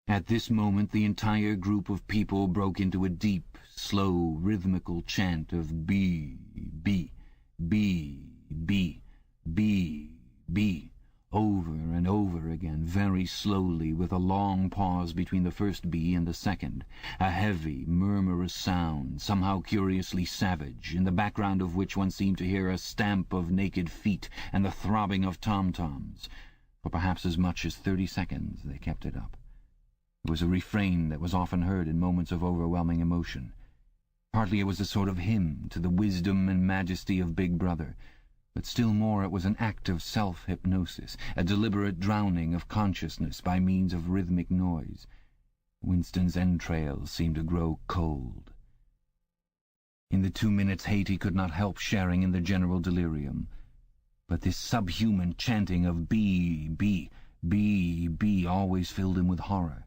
At this moment the entire group of people broke into a deep, slow, rhythmical chant of B, B, B, B, B, B, over and over again, very slowly, with a long pause between the first B and the second, a heavy, murmurous sound, somehow curiously savage, in the background of which one seemed to hear a stamp of naked feet and the throbbing of tom-toms. For perhaps as much as 30 seconds they kept it up. It was a refrain that was often heard in moments of overwhelming emotion. Partly it was a sort of hymn to the wisdom and majesty of Big Brother, but still more it was an act of self-hypnosis, a deliberate drowning of consciousness by means of rhythmic noise. Winston's entrails seemed to grow cold. In the 2 minutes' hate he could not help sharing in the general delirium. But this subhuman chanting of B, B, B, B always filled him with horror.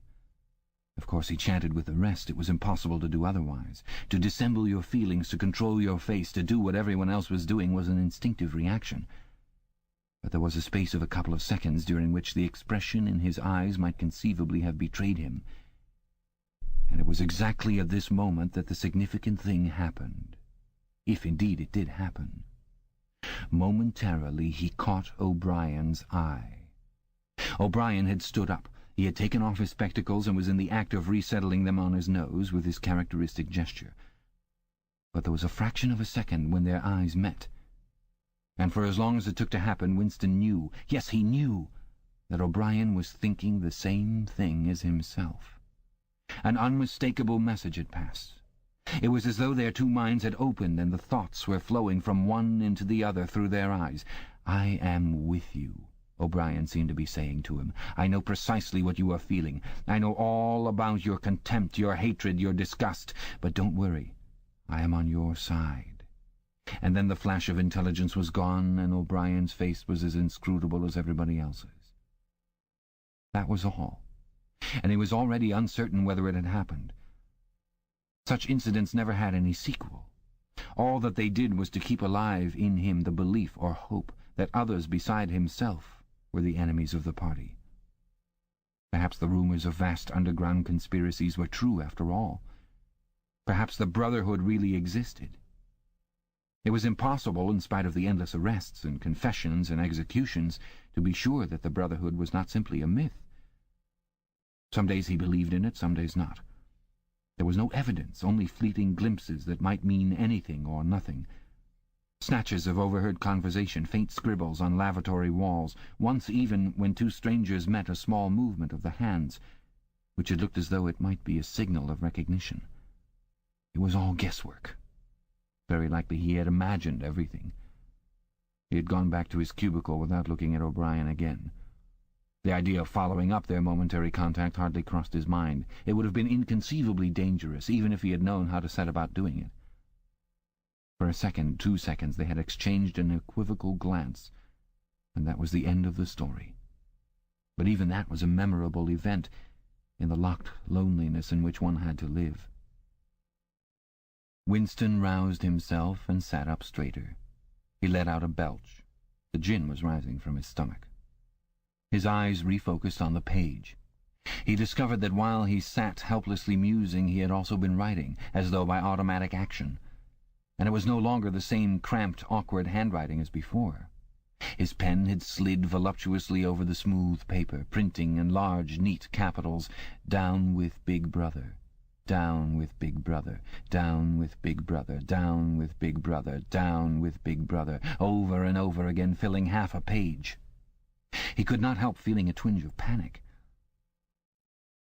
Of course he chanted with the rest. It was impossible to do otherwise. To dissemble your feelings, to control your face, to do what everyone else was doing was an instinctive reaction. But there was a space of a couple of seconds during which the expression in his eyes might conceivably have betrayed him. And it was exactly at this moment that the significant thing happened. If indeed it did happen. Momentarily he caught O'Brien's eye. O'Brien had stood up. He had taken off his spectacles and was in the act of resettling them on his nose with his characteristic gesture. But there was a fraction of a second when their eyes met. And for as long as it took to happen, Winston knew, yes, he knew, that O'Brien was thinking the same thing as himself. An unmistakable message had passed. It was as though their two minds had opened and the thoughts were flowing from one into the other through their eyes. "I am with you," O'Brien seemed to be saying to him. "I know precisely what you are feeling. I know all about your contempt, your hatred, your disgust. But don't worry. I am on your side." And then the flash of intelligence was gone, and O'Brien's face was as inscrutable as everybody else's. That was all. And he was already uncertain whether it had happened. Such incidents never had any sequel. All that they did was to keep alive in him the belief or hope that others beside himself were the enemies of the party. Perhaps the rumors of vast underground conspiracies were true after all. Perhaps the Brotherhood really existed. It was impossible, in spite of the endless arrests and confessions and executions, to be sure that the Brotherhood was not simply a myth. Some days he believed in it, some days not. There was no evidence, only fleeting glimpses that might mean anything or nothing. Snatches of overheard conversation, faint scribbles on lavatory walls, once even, when two strangers met, a small movement of the hands, which had looked as though it might be a signal of recognition. It was all guesswork. Very likely he had imagined everything. He had gone back to his cubicle without looking at O'Brien again. The idea of following up their momentary contact hardly crossed his mind. It would have been inconceivably dangerous, even if he had known how to set about doing it. For a second, 2 seconds, they had exchanged an equivocal glance, and that was the end of the story. But even that was a memorable event in the locked loneliness in which one had to live. Winston roused himself and sat up straighter. He let out a belch. The gin was rising from his stomach. His eyes refocused on the page. He discovered that while he sat helplessly musing, he had also been writing, as though by automatic action. And it was no longer the same cramped, awkward handwriting as before. His pen had slid voluptuously over the smooth paper, printing in large, neat capitals, "Down with Big Brother, down with Big Brother, down with Big Brother, down with Big Brother, down with Big Brother," over and over again, filling half a page. He could not help feeling a twinge of panic.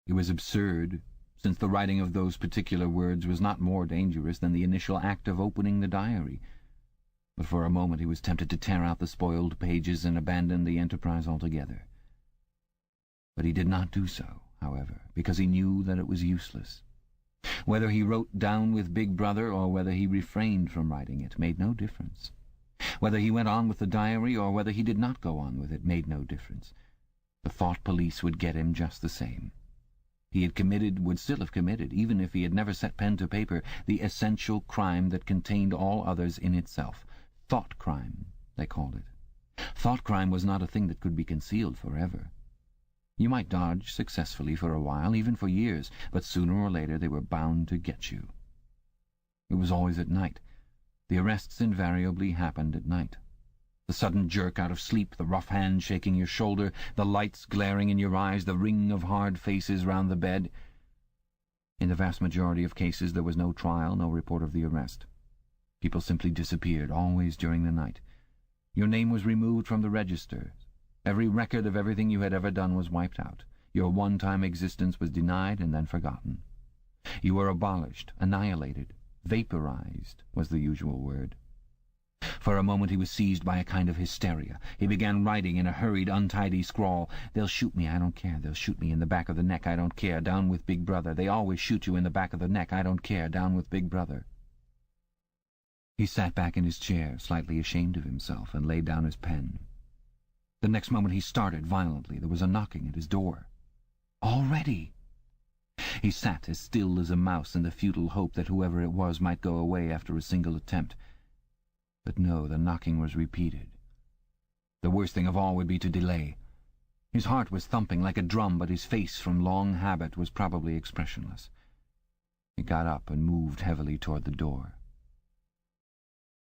It was absurd, since the writing of those particular words was not more dangerous than the initial act of opening the diary. But for a moment he was tempted to tear out the spoiled pages and abandon the enterprise altogether. But he did not do so, however, because he knew that it was useless. Whether he wrote "Down with Big Brother" or whether he refrained from writing it made no difference. Whether he went on with the diary or whether he did not go on with it made no difference. The thought police would get him just the same. He had committed, would still have committed, even if he had never set pen to paper, the essential crime that contained all others in itself. Thought crime, they called it. Thought crime was not a thing that could be concealed forever. You might dodge successfully for a while, even for years, but sooner or later they were bound to get you. It was always at night. The arrests invariably happened at night. The sudden jerk out of sleep, the rough hand shaking your shoulder, the lights glaring in your eyes, the ring of hard faces round the bed. In the vast majority of cases there was no trial, no report of the arrest. People simply disappeared, always during the night. Your name was removed from the registers. Every record of everything you had ever done was wiped out. Your one-time existence was denied and then forgotten. You were abolished, annihilated, vaporized was the usual word. For a moment he was seized by a kind of hysteria. He began writing in a hurried, untidy scrawl. "They'll shoot me, I don't care. They'll shoot me in the back of the neck, I don't care. Down with Big Brother. They always shoot you in the back of the neck, I don't care. Down with Big Brother." He sat back in his chair, slightly ashamed of himself, and laid down his pen. The next moment he started violently. There was a knocking at his door. Already! He sat as still as a mouse in the futile hope that whoever it was might go away after a single attempt. But no, the knocking was repeated. The worst thing of all would be to delay. His heart was thumping like a drum, but his face, from long habit, was probably expressionless. He got up and moved heavily toward the door.